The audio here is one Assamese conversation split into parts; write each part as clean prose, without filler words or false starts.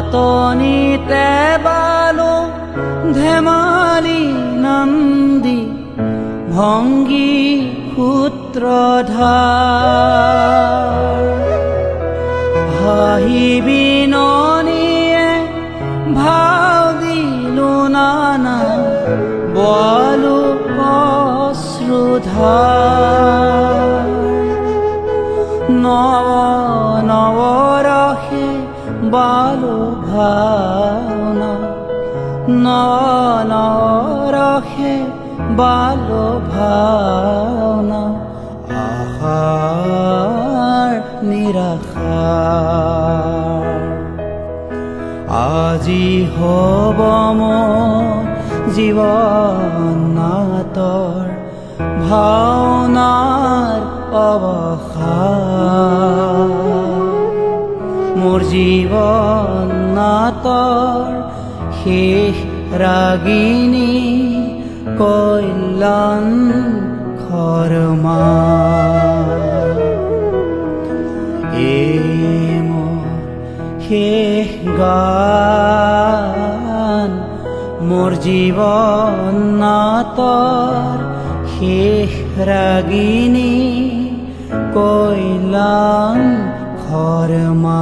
পাতনিতে বালো ধেমালি নন্দী ভঙ্গী সূত্ৰধাৰ হাঁহি বিননিয়ে ভাও দিলো নানা বলো অশ্ৰুধাৰ নৱ নৱৰসে বালো ভাওনা নৱ নৱৰসে বালো ভাওনা আশাৰ নিৰাশাৰ আজি হ'ব মোৰ জীৱন নাটৰ ভাওনাৰ অৱসান মোৰ জীৱন নাটৰ শেষ ৰাগিনী কল্যাণ খৰ্মা মোৰ শেষ গান মোৰ জীৱন নাটৰ শেষ ৰাগিনী কল্যাণ খৰ্মা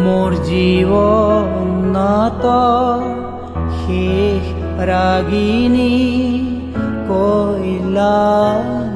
মোৰ জীৱন নাটৰ শেষ ৰাগিনী কল্যাণ